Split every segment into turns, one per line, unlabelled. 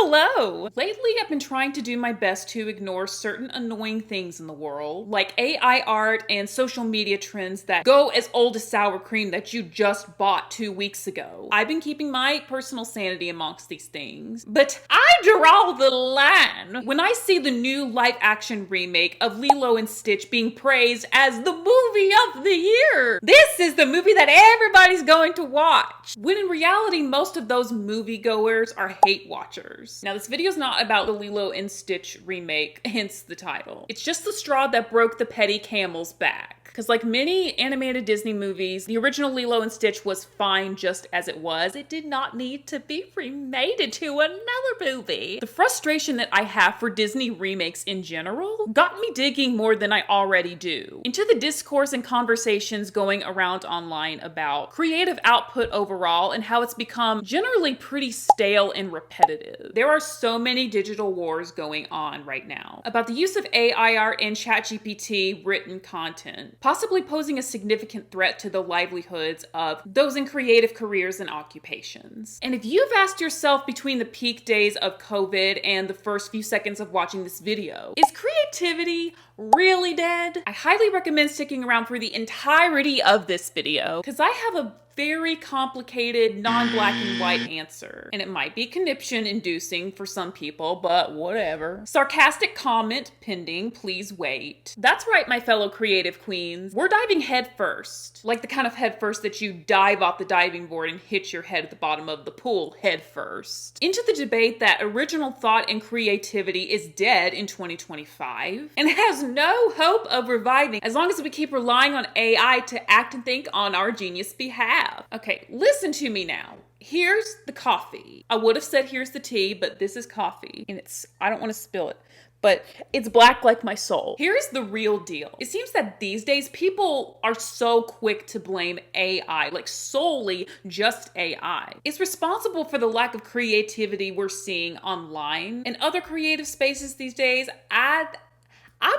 Hello! Lately, I've been trying to do my best to ignore certain annoying things in the world, like AI art and social media trends that go as old as sour cream that you just bought 2 weeks ago. I've been keeping my personal sanity amongst these things, but I draw the line when I see the new live-action remake of Lilo and Stitch being praised as the movie of the year. This is the movie that everybody's going to watch, when in reality, most of those moviegoers are hate watchers. Now, this video is not about the Lilo and Stitch remake, hence the title. It's just the straw that broke the petty camel's back. Because like many animated Disney movies, the original Lilo and Stitch was fine just as it was. It did not need to be remade into another movie. The frustration that I have for Disney remakes in general got me digging more than I already do into the discourse and conversations going around online about creative output overall and how it's become generally pretty stale and repetitive. There are so many digital wars going on right now about the use of AI art and ChatGPT written content, possibly posing a significant threat to the livelihoods of those in creative careers and occupations. And if you've asked yourself between the peak days of COVID and the first few seconds of watching this video, is creativity really dead? I highly recommend sticking around for the entirety of this video, because I have a very complicated, non-black and white answer. And it might be conniption inducing for some people, but whatever. Sarcastic comment pending, please wait. That's right, my fellow creative queens. We're diving head first. Like the kind of head first that you dive off the diving board and hit your head at the bottom of the pool head first. Into the debate that original thought and creativity is dead in 2025 and has no hope of reviving as long as we keep relying on AI to act and think on our genius behalf. Okay, listen to me now. Here's the coffee. I would have said here's the tea, but this is coffee. And I don't want to spill it, but it's black like my soul. Here's the real deal. It seems that these days people are so quick to blame AI, like solely just AI. It's responsible for the lack of creativity we're seeing online and other creative spaces these days. I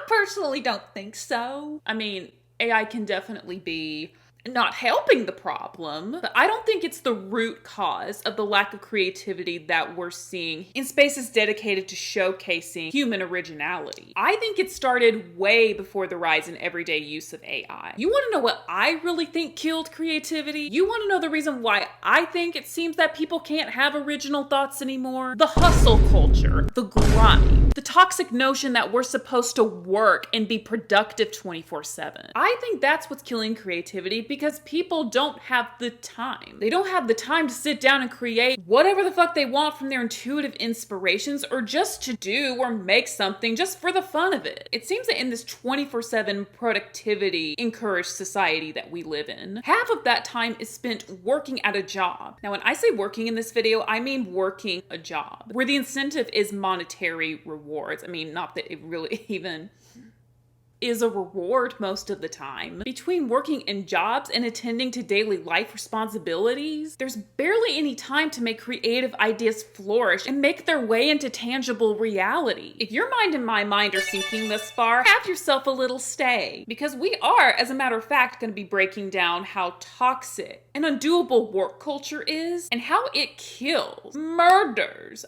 personally don't think so. I mean, AI can definitely be not helping the problem, but I don't think it's the root cause of the lack of creativity that we're seeing in spaces dedicated to showcasing human originality. I think it started way before the rise in everyday use of AI. You want to know what I really think killed creativity? You want to know the reason why I think it seems that people can't have original thoughts anymore? The hustle culture, the grind, the toxic notion that we're supposed to work and be productive 24/7. I think that's what's killing creativity, because people don't have the time. They don't have the time to sit down and create whatever the fuck they want from their intuitive inspirations, or just to do or make something just for the fun of it. It seems that in this 24/7 productivity encouraged society that we live in, half of that time is spent working at a job. Now, when I say working in this video, I mean working a job where the incentive is monetary rewards. I mean, not that it really even is a reward most of the time. Between working in jobs and attending to daily life responsibilities, there's barely any time to make creative ideas flourish and make their way into tangible reality. If your mind and my mind are sinking this far, have yourself a little stay, because we are, as a matter of fact, going to be breaking down how toxic and undoable work culture is and how it kills, murders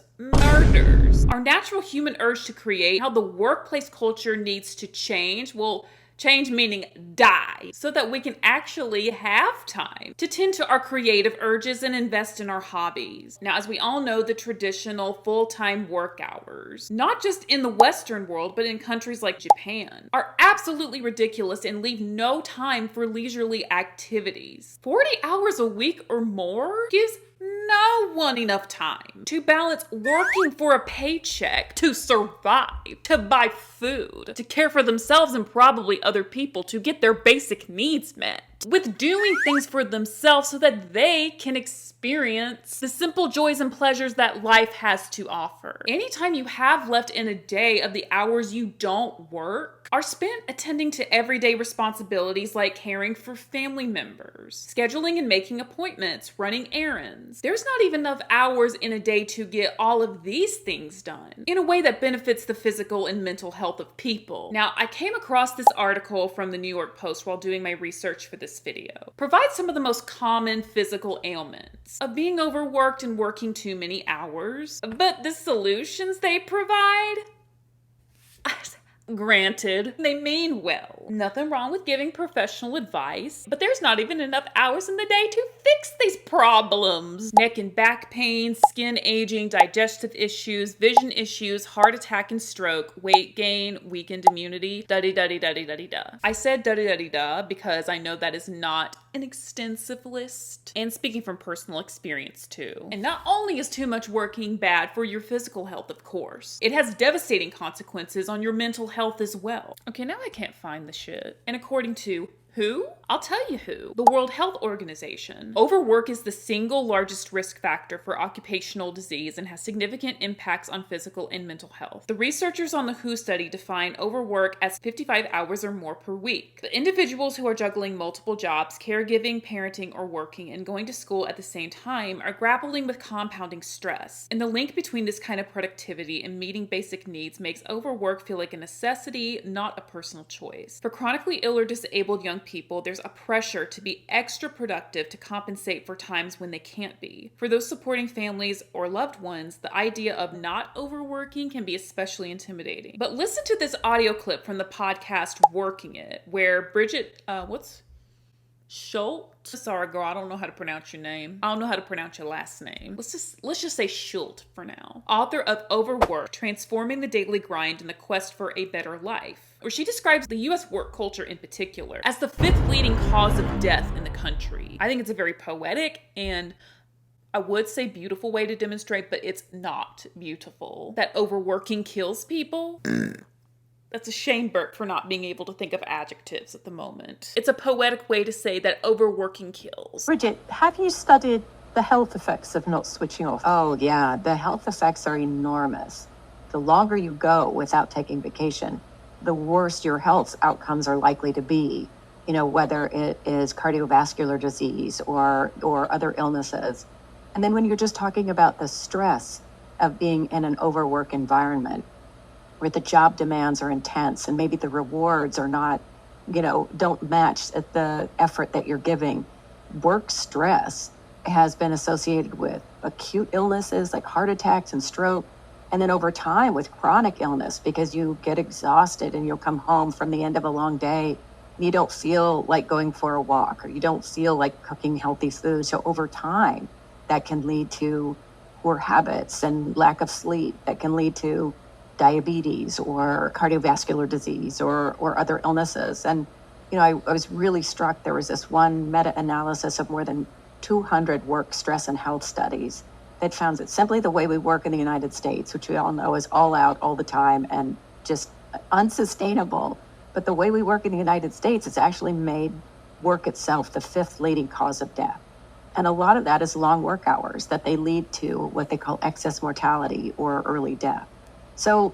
our natural human urge to create, how the workplace culture needs to change. Well, change meaning die, so that we can actually have time to tend to our creative urges and invest in our hobbies. Now, as we all know, the traditional full-time work hours, not just in the Western world, but in countries like Japan, are absolutely ridiculous and leave no time for leisurely activities. 40 hours a week or more gives no one enough time to balance working for a paycheck, to survive, to buy food, to care for themselves and probably other people, to get their basic needs met, with doing things for themselves so that they can experience the simple joys and pleasures that life has to offer. Any time you have left in a day of the hours you don't work are spent attending to everyday responsibilities like caring for family members, scheduling and making appointments, running errands. There's not even enough hours in a day to get all of these things done in a way that benefits the physical and mental health of people. Now, I came across this article from the New York Post while doing my research for this this video, provide some of the most common physical ailments of being overworked and working too many hours. But the solutions they provide, granted, they mean well. Nothing wrong with giving professional advice, but there's not even enough hours in the day to fix these problems. Neck and back pain, skin aging, digestive issues, vision issues, heart attack and stroke, weight gain, weakened immunity, da-di-da-di-da-di-da-di-da. I said da-di-da-di-da because I know that is not an extensive list. And speaking from personal experience too. And not only is too much working bad for your physical health, of course, it has devastating consequences on your mental health as well. Okay, now I can't find the shit. And according to who? I'll tell you who. The World Health Organization. Overwork is the single largest risk factor for occupational disease and has significant impacts on physical and mental health. The researchers on the WHO study define overwork as 55 hours or more per week. The individuals who are juggling multiple jobs, caregiving, parenting, or working and going to school at the same time are grappling with compounding stress. And the link between this kind of productivity and meeting basic needs makes overwork feel like a necessity, not a personal choice. For chronically ill or disabled young people, there's a pressure to be extra productive to compensate for times when they can't be. For those supporting families or loved ones, the idea of not overworking can be especially intimidating. But listen to this audio clip from the podcast Working It, where Bridget, Schultz. Sorry, girl, I don't know how to pronounce your name. I don't know how to pronounce your last name. Let's just say Schultz for now. Author of Overwork, Transforming the Daily Grind and the Quest for a Better Life, where she describes the U.S. work culture in particular as the fifth leading cause of death in the country. I think it's a very poetic and I would say beautiful way to demonstrate, but it's not beautiful. That overworking kills people. That's a shame, Bert, for not being able to think of adjectives at the moment. It's a poetic way to say that overworking kills.
Bridget, have you studied the health effects of not switching off? Oh, yeah. The health effects are enormous. The longer you go without taking vacation, the worse your health outcomes are likely to be. You know, whether it is cardiovascular disease or other illnesses. And then when you're just talking about the stress of being in an overwork environment, where the job demands are intense and maybe the rewards are not, don't match the effort that you're giving. Work stress has been associated with acute illnesses like heart attacks and stroke. And then over time with chronic illness, because you get exhausted and you'll come home from the end of a long day and you don't feel like going for a walk or you don't feel like cooking healthy food. So over time, that can lead to poor habits and lack of sleep. That can lead to diabetes or cardiovascular disease or other illnesses. And, I was really struck. There was this one meta-analysis of more than 200 work stress and health studies that found that simply the way we work in the United States, which we all know is all out all the time and just unsustainable, but the way we work in the United States has actually made work itself the fifth leading cause of death. And a lot of that is long work hours that they lead to what they call excess mortality or early death. So,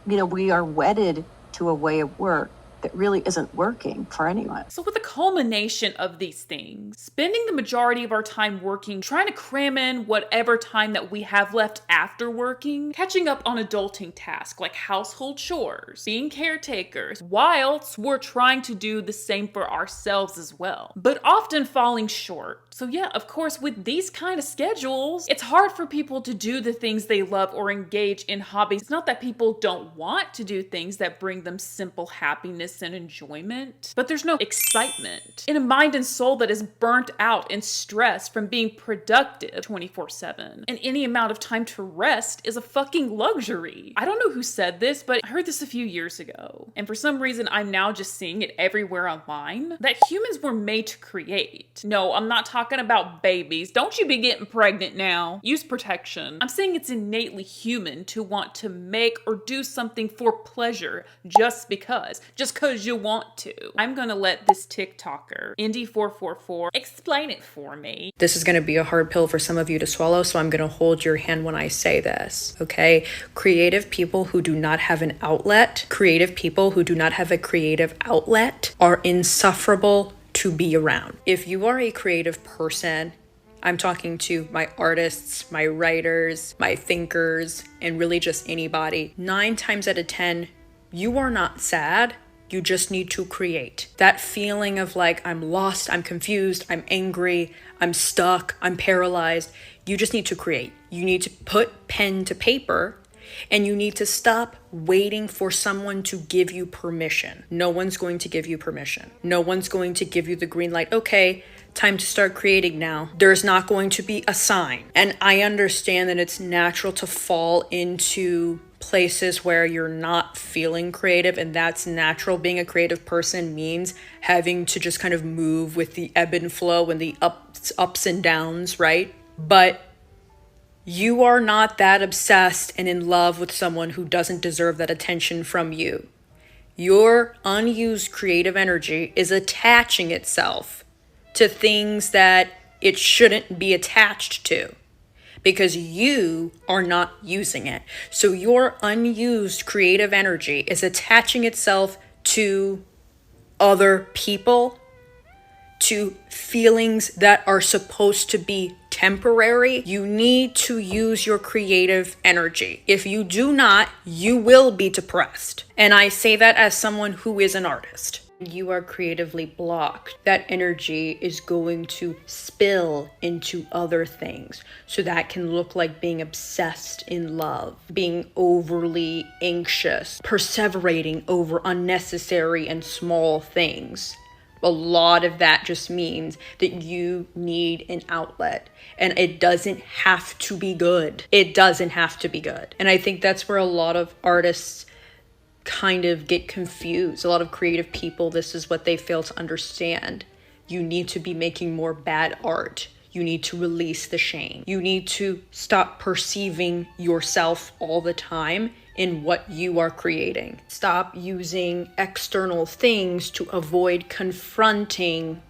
we are wedded to a way of work that really isn't working for anyone.
So with the culmination of these things, spending the majority of our time working, trying to cram in whatever time that we have left after working, catching up on adulting tasks like household chores, being caretakers, whilst we're trying to do the same for ourselves as well, but often falling short. So yeah, of course, with these kind of schedules, it's hard for people to do the things they love or engage in hobbies. It's not that people don't want to do things that bring them simple happiness and enjoyment, but there's no excitement in a mind and soul that is burnt out and stressed from being productive 24/7. And any amount of time to rest is a fucking luxury. I don't know who said this, but I heard this a few years ago. And for some reason, I'm now just seeing it everywhere online, that humans were made to create. No, I'm not talking about babies. Don't you be getting pregnant now. Use protection. I'm saying it's innately human to want to make or do something for pleasure just because you want to. I'm gonna let this TikToker, Indy444, explain it for me.
This is gonna be a hard pill for some of you to swallow, so I'm gonna hold your hand when I say this, okay? Creative people who do not have an outlet, creative people who do not have a creative outlet are insufferable to be around. If you are a creative person, I'm talking to my artists, my writers, my thinkers, and really just anybody, 9 times out of 10, you are not sad. You just need to create. That feeling of like, I'm lost, I'm confused, I'm angry, I'm stuck, I'm paralyzed. You just need to create. You need to put pen to paper, and you need to stop waiting for someone to give you permission. No one's going to give you permission. No one's going to give you the green light. Okay, time to start creating now. There's not going to be a sign. And I understand that it's natural to fall into places where you're not feeling creative, and that's natural. Being a creative person means having to just kind of move with the ebb and flow and the ups and downs, right? But you are not that obsessed and in love with someone who doesn't deserve that attention from you. Your unused creative energy is attaching itself to things that it shouldn't be attached to because you are not using it. So your unused creative energy is attaching itself to other people, to feelings that are supposed to be temporary. You need to use your creative energy. If you do not, you will be depressed. And I say that as someone who is an artist. You are creatively blocked. That energy is going to spill into other things. So that can look like being obsessed in love, being overly anxious, perseverating over unnecessary and small things. A lot of that just means that you need an outlet, and it doesn't have to be good. It doesn't have to be good. And I think that's where a lot of artists kind of get confused. A lot of creative people, this is what they fail to understand. You need to be making more bad art. You need to release the shame. You need to stop perceiving yourself all the time in what you are creating. Stop using external things to avoid confronting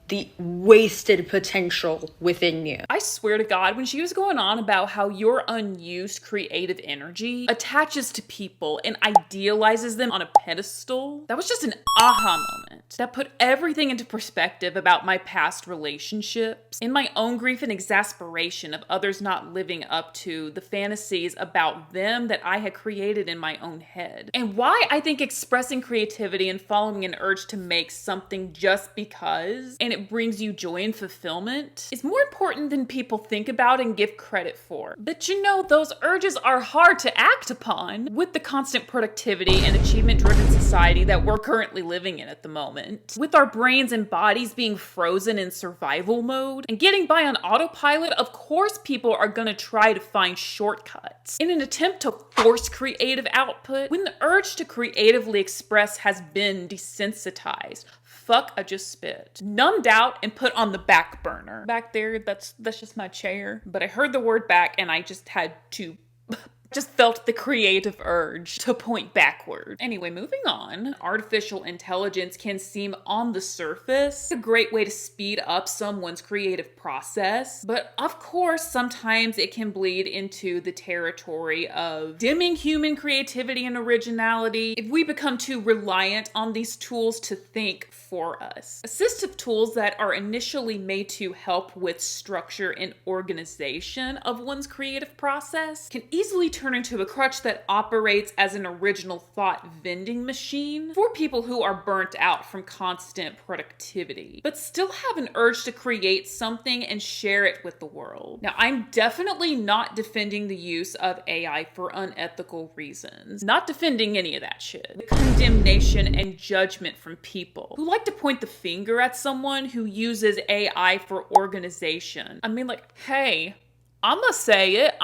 the wasted potential within you.
I swear to God, when she was going on about how your unused creative energy attaches to people and idealizes them on a pedestal, that was just an aha moment. That put everything into perspective about my past relationships, in my own grief and exasperation of others not living up to the fantasies about them that I had created in my own head. And why I think expressing creativity and following an urge to make something just because, and it brings you joy and fulfillment, is more important than people think about and give credit for. But you know, those urges are hard to act upon with the constant productivity and achievement-driven society that we're currently living in at the moment. With our brains and bodies being frozen in survival mode and getting by on autopilot, of course people are gonna try to find shortcuts in an attempt to force creative output when the urge to creatively express has been desensitized. Fuck, I just spit. Numbed out and put on the back burner. Back there, that's just my chair. But I heard the word back and I just had to just felt the creative urge to point backward. Anyway, moving on. Artificial intelligence can seem on the surface a great way to speed up someone's creative process. But of course, sometimes it can bleed into the territory of dimming human creativity and originality if we become too reliant on these tools to think for us. Assistive tools that are initially made to help with structure and organization of one's creative process can easily turn into a crutch that operates as an original thought vending machine for people who are burnt out from constant productivity, but still have an urge to create something and share it with the world. Now, I'm definitely not defending the use of AI for unethical reasons. Not defending any of that shit. The condemnation and judgment from people who like to point the finger at someone who uses AI for organization. I mean, like, hey, I'm gonna say it.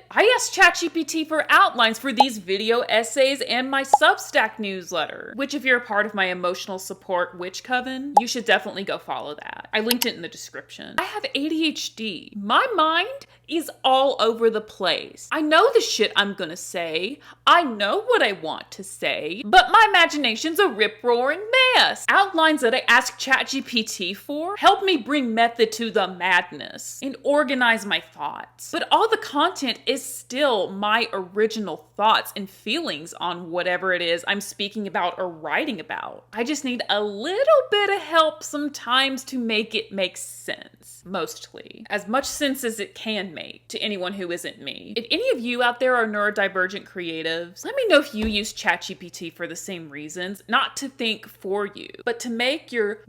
I asked ChatGPT for outlines for these video essays and my Substack newsletter, which if you're a part of my emotional support witch coven, you should definitely go follow that. I linked it in the description. I have ADHD. My mind is all over the place. I know the shit I'm gonna say. I know what I want to say, but my imagination's a rip-roaring mess. Outlines that I ask ChatGPT for help me bring method to the madness and organize my thoughts. But all the content is still my original thoughts and feelings on whatever it is I'm speaking about or writing about. I just need a little bit of help sometimes to make it make sense. Mostly. As much sense as it can make to anyone who isn't me. If any of you out there are neurodivergent creatives, let me know if you use ChatGPT for the same reasons, not to think for you, but to make your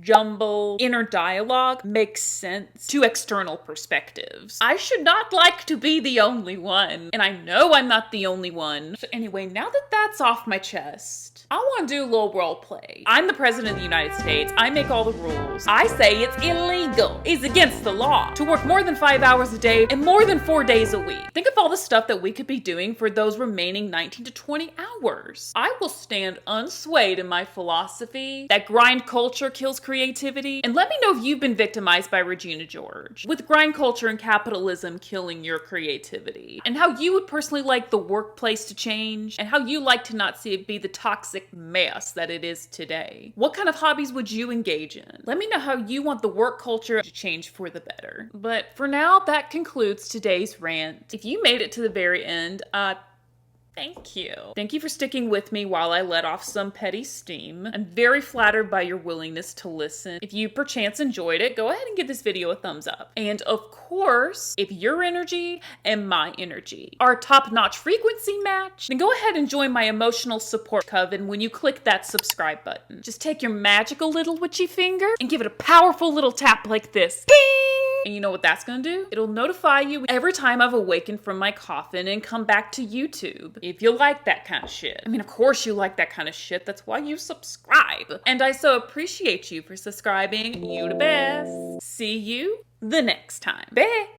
jumble inner dialogue makes sense to external perspectives. I should not like to be the only one, and I know I'm not the only one. So anyway, now that that's off my chest, I want to do a little role play. I'm the president of the United States. I make all the rules. I say it's illegal. It's against the law to work more than 5 hours a day and more than 4 days a week. Think of all the stuff that we could be doing for those remaining 19 to 20 hours. I will stand unswayed in my philosophy that grind culture kills creativity. And let me know if you've been victimized by Regina George, with grind culture and capitalism killing your creativity, and how you would personally like the workplace to change, and how you like to not see it be the toxic mess that it is today. What kind of hobbies would you engage in? Let me know how you want the work culture to change for the better. But for now, that concludes today's rant. If you made it to the very end, thank you. Thank you for sticking with me while I let off some petty steam. I'm very flattered by your willingness to listen. If you perchance enjoyed it, go ahead and give this video a thumbs up. And of course, if your energy and my energy are a top-notch frequency match, then go ahead and join my emotional support coven when you click that subscribe button. Just take your magical little witchy finger and give it a powerful little tap like this. Ding! And you know what that's gonna do? It'll notify you every time I've awakened from my coffin and come back to YouTube. If you like that kind of shit. I mean, of course you like that kind of shit. That's why you subscribe. And I so appreciate you for subscribing. You the best. See you the next time. Bye.